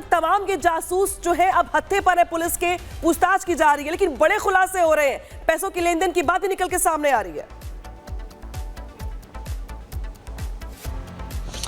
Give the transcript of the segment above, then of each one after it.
तक तमाम ये जासूस जो है अब हत्थे पर है, पुलिस के पूछताछ की जा रही है, लेकिन बड़े खुलासे हो रहे हैं, पैसों की लेन देन की बातें निकल के सामने आ रही है।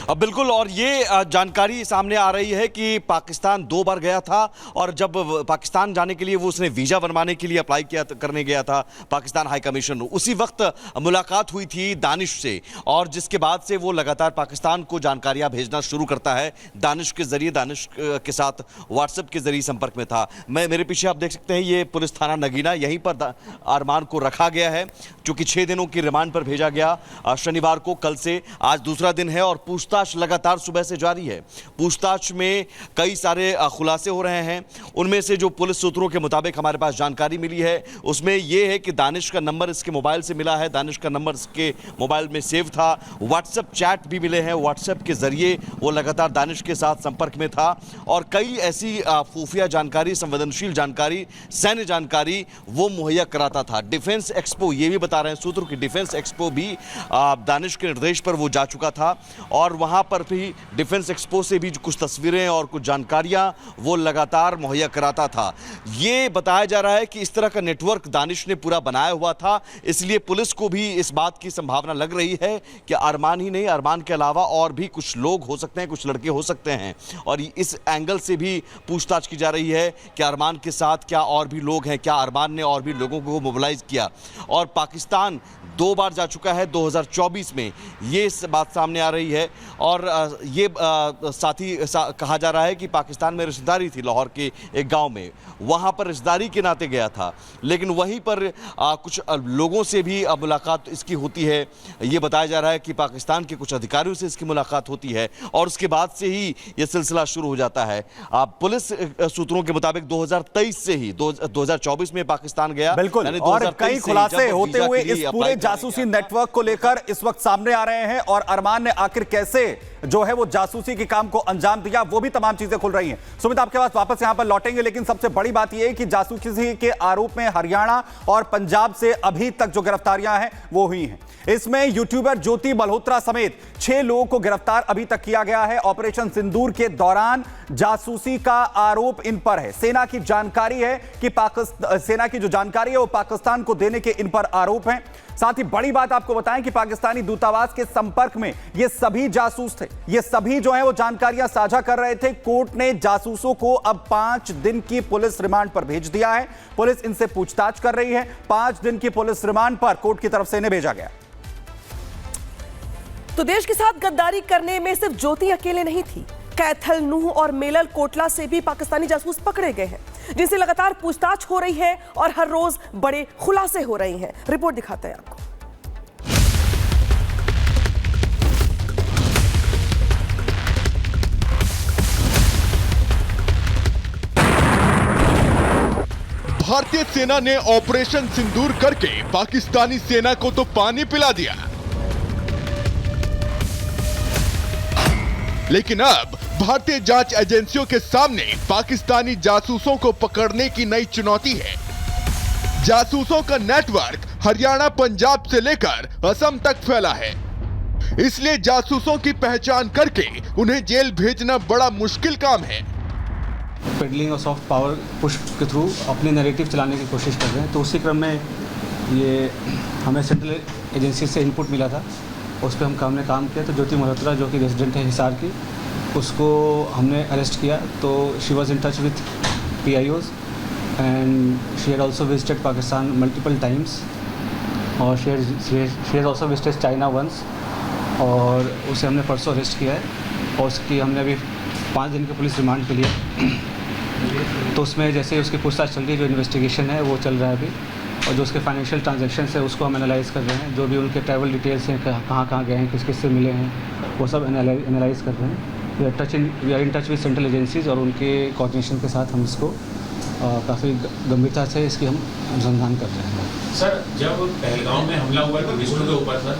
अब बिल्कुल, और ये जानकारी सामने आ रही है कि पाकिस्तान 2 बार गया था और जब पाकिस्तान जाने के लिए वो उसने वीज़ा बनवाने के लिए अप्लाई किया करने गया था पाकिस्तान हाई कमीशन, उसी वक्त मुलाकात हुई थी दानिश से, और जिसके बाद से वो लगातार पाकिस्तान को जानकारियां भेजना शुरू करता है दानिश के ज़रिए। दानिश के साथ व्हाट्सएप के ज़रिए संपर्क में था। मेरे पीछे आप देख सकते हैं ये पुलिस थाना नगीना, यहीं पर अरमान को रखा गया है, चूँकि 6 दिनों की रिमांड पर भेजा गया शनिवार को। कल से आज दूसरा दिन है और पूछताछ लगातार सुबह से जारी है। पूछताछ में कई सारे खुलासे हो रहे हैं। उनमें से जो पुलिस सूत्रों के मुताबिक हमारे पास जानकारी मिली है उसमें यह है कि दानिश का नंबर इसके मोबाइल से मिला है, दानिश का नंबर इसके मोबाइल में सेव था। व्हाट्सएप चैट भी मिले हैं, व्हाट्सएप के जरिए वो लगातार दानिश के साथ संपर्क में था, और कई ऐसी खुफिया जानकारी, संवेदनशील जानकारी, सैन्य जानकारी वो मुहैया कराता था। डिफेंस एक्सपो, ये भी बता रहे हैं सूत्रों की डिफेंस एक्सपो भी दानिश के निर्देश पर वो जा चुका था, और वहां पर भी डिफेंस एक्सपो से भी कुछ तस्वीरें और कुछ जानकारियां वो लगातार मुहैया कराता था। ये बताया जा रहा है कि इस तरह का नेटवर्क दानिश ने पूरा बनाया हुआ था, इसलिए पुलिस को भी इस बात की संभावना लग रही है कि अरमान ही नहीं, अरमान के अलावा और भी कुछ लोग हो सकते हैं, कुछ लड़के हो सकते हैं, और इस एंगल से भी पूछताछ की जा रही है कि अरमान के साथ क्या और भी लोग हैं, क्या अरमान ने और भी लोगों को मोबिलाइज किया। और पाकिस्तान 2 बार जा चुका है 2024 में, ये बात सामने आ रही है। और ये साथ ही कहा जा रहा है कि पाकिस्तान में रिश्तेदारी थी लाहौर के एक गांव में, वहां पर रिश्तेदारी के नाते गया था, लेकिन वहीं पर कुछ लोगों से भी मुलाकात इसकी होती है। ये बताया जा रहा है कि पाकिस्तान के कुछ अधिकारियों से इसकी मुलाकात होती है, और उसके बाद से ही ये सिलसिला शुरू हो जाता है। पुलिस सूत्रों के मुताबिक 2023 से ही 2024 में पाकिस्तान गया। बिल्कुल, और कई खुलासे होते हुए इस पूरे जासूसी नेटवर्क को लेकर इस वक्त सामने आ रहे हैं, और अरमान ने आखिर कैसे जो है वो जासूसी के काम को अंजाम दिया, वो भी तमाम चीजें खुल रही हैं। सुमित, आपके पास वापस यहां पर लौटेंगे, लेकिन सबसे बड़ी बात यह है कि जासूसी के आरोप में हरियाणा और पंजाब से अभी तक जो गिरफ्तारियां हैं वो हुई हैं। इसमें यूट्यूबर ज्योति मल्होत्रा समेत 6 लोगों को गिरफ्तार अभी तक किया गया है। ऑपरेशन सिंदूर के दौरान जासूसी का आरोप इन पर है। सेना की जानकारी है कि सेना की जो जानकारी है वो पाकिस्तान को देने के इन पर आरोप हैं। साथ ही बड़ी बात आपको बताएं कि पाकिस्तानी दूतावास के संपर्क में ये सभी जासूस थे, ये सभी जो है वो जानकारियां साझा कर रहे थे। कोर्ट ने जासूसों को अब 5 दिन की पुलिस रिमांड पर भेज दिया है। पुलिस इनसे पूछताछ कर रही है। 5 दिन की पुलिस रिमांड पर कोर्ट की तरफ से इन्हें भेजा गया। तो देश के साथ गद्दारी करने में सिर्फ ज्योति अकेले नहीं थी, कैथल, नूह और मेलल कोटला से भी पाकिस्तानी जासूस पकड़े गए हैं, जिनसे लगातार पूछताछ हो रही है और हर रोज बड़े खुलासे हो रहे हैं। रिपोर्ट दिखाते हैं आपको। भारतीय सेना ने ऑपरेशन सिंदूर करके पाकिस्तानी सेना को तो पानी पिला दिया, लेकिन अब भारतीय जांच एजेंसियों के सामने पाकिस्तानी जासूसों को पकड़ने की नई चुनौती है। जासूसों का नेटवर्क हरियाणा, पंजाब से लेकर असम तक फैला है, इसलिए जासूसों की पहचान करके उन्हें जेल भेजना बड़ा मुश्किल काम है। पेडलिंग और सॉफ्ट पावर पुश के थ्रू अपने नैरेटिव चलाने की कोशिश कर रहे हैं, तो उसी क्रम में ये हमें सेंट्रल एजेंसी से इनपुट मिला था, उस पर हमने काम किया। तो ज्योति मल्होत्रा जो कि रेजिडेंट है हिसार की, उसको हमने अरेस्ट किया। तो she was in touch with PIOs and she had also visited Pakistan multiple times, और she had also visited China once, और उसे हमने परसों अरेस्ट किया है, और उसकी हमने अभी 5 दिन की पुलिस रिमांड पे लिया। तो उसमें जैसे उसकी पूछताछ चल रही है, जो इन्वेस्टिगेशन है वो चल रहा है अभी, और जो उसके फाइनेंशियल ट्रांजैक्शन है उसको हम एनालाइज कर रहे हैं। जो भी उनके ट्रैवल डिटेल्स हैं, कहाँ कहाँ गए हैं, किस किस से मिले हैं, वो सब एनालाइज कर रहे हैं। We are in touch with central agencies, और उनके कोऑर्डिनेशन के साथ हम इसको काफ़ी गंभीरता से इसकी हम अनुसंधान कर रहे हैं। सर, जब पहलगाम में हमला हुआ टूरिस्टों के ऊपर सर,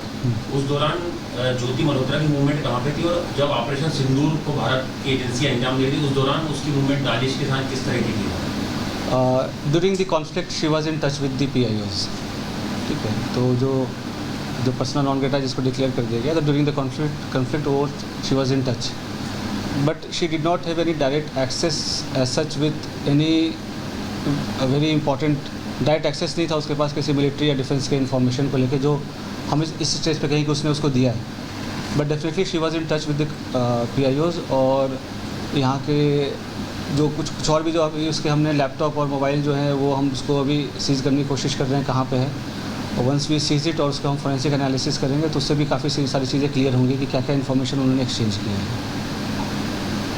उस दौरान ज्योति मल्होत्रा की मूवमेंट कहाँ पे थी, और जब ऑपरेशन सिंदूर को भारत की एजेंसियाँ अंजाम दे रही, उस दौरान उसकी मूवमेंट दानिश के साथ किस तरह की थी? During the conflict she was in touch with the PIOs, ठीक है। तो जो पर्सनल नॉन ग्रेटा जिसको डिक्लेयर कर दिया गया, तो ड्यूरिंग द कॉन्फ्लिक्ट वो she was in touch but she did not have any direct access as such with any very important direct access नहीं था उसके पास किसी मिलिट्री या डिफेंस के इन्फॉर्मेशन को लेके जो हम इस स्टेज पे कहीं कि उसने उसको दिया है। But definitely she was in touch with the PIOs, और यहाँ के जो कुछ और भी जो अभी उसके हमने लैपटॉप और मोबाइल जो है वो हम उसको अभी सीज़ करने की कोशिश कर रहे हैं कहाँ पे है, और वंस वी सीज इट और उसका हम फोरेंसिक एनालिसिस करेंगे तो उससे भी काफ़ी सारी चीज़ें क्लियर होंगी कि क्या क्या इन्फॉर्मेशन उन्होंने एक्सचेंज किया है।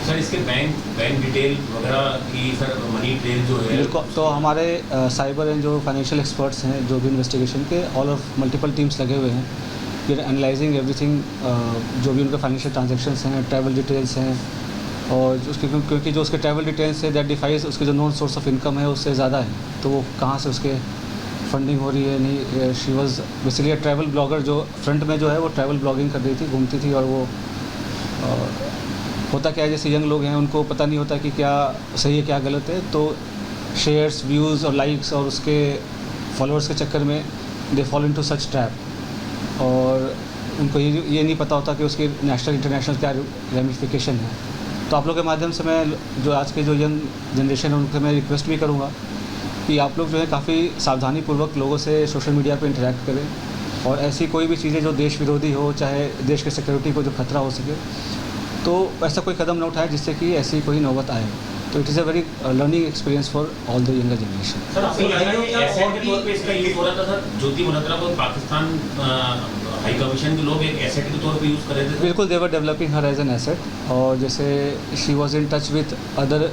सर इसके बैंक डिटेल वगैरह की सर मनी ट्रेल जो है बिल्कुल, तो हमारे साइबर एंड जो फाइनेंशियल एक्सपर्ट्स हैं जो भी इन्वेस्टिगेशन के ऑल ऑफ मल्टीपल टीम्स लगे हुए हैं, फिर एनालाइजिंग एवरीथिंग, जो भी उनके फाइनेंशियल ट्रांजैक्शंस हैं, ट्रैवल डिटेल्स हैं, और उसके क्योंकि जो उसके ट्रैवल डिटेल्स है दैट डिफाइज उसके जो नॉन सोर्स ऑफ इनकम है उससे ज़्यादा है, तो वो कहाँ से उसके फंडिंग हो रही है नहीं। She was basically a travel blogger, जो फ्रंट में जो है वो ट्रैवल ब्लॉगिंग कर रही थी, घूमती थी, और वो होता क्या है जैसे यंग लोग हैं उनको पता नहीं होता कि क्या सही है क्या गलत है, तो शेयर्स, व्यूज़ और लाइक्स और उसके फॉलोअर्स के चक्कर में they follow into such trap, और उनको ये नहीं पता होता कि उसकी नेशनल इंटरनेशनल क्या रेमिफिकेशन है। तो आप लोग के माध्यम से मैं जो आज के जो यंग जनरेशन है उनसे मैं रिक्वेस्ट भी करूँगा कि आप लोग जो है काफ़ी सावधानीपूर्वक लोगों से सोशल मीडिया पर इंटरेक्ट करें, और ऐसी कोई भी चीज़ें जो देश विरोधी हो, चाहे देश के सिक्योरिटी को जो खतरा हो सके, तो ऐसा कोई कदम न उठाए जिससे कि ऐसी कोई नौबत आए। तो it is a very learning experience for all the younger generation. Sir आपको लगा है एसेट के तौर पे इसका यूज हो रहा था सर? ज्योति मल्होत्रा को पाकिस्तान हाई कमीशन के लोग एक एसेट के तौर पे यूज़ कर रहे थे? बिल्कुल, they were developing her as an asset, और जैसे she was in touch with other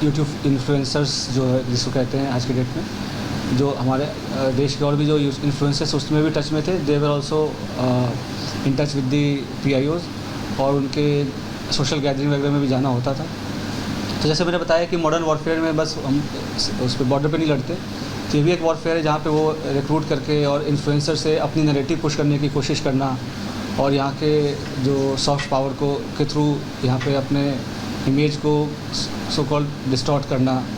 YouTube influencers जो है जिसको कहते हैं आज के डेट में, जो हमारे देश के और भी जो इन्फ्लुएंसर्स उसमें भी टच में थे, they were also in touch with the PIOs, और उनके सोशल गैदरिंग वगैरह में भी जाना होता था। तो जैसे मैंने बताया कि मॉडर्न वॉरफेयर में बस हम उस पर बॉर्डर पे नहीं लड़ते, तो ये भी एक वॉरफेयर है जहाँ पे वो रिक्रूट करके और इन्फ्लुएंसर से अपनी नैरेटिव पुश करने की कोशिश करना, और यहाँ के जो सॉफ्ट पावर को के थ्रू यहाँ पे अपने इमेज को सो कॉल्ड डिस्टॉर्ट करना।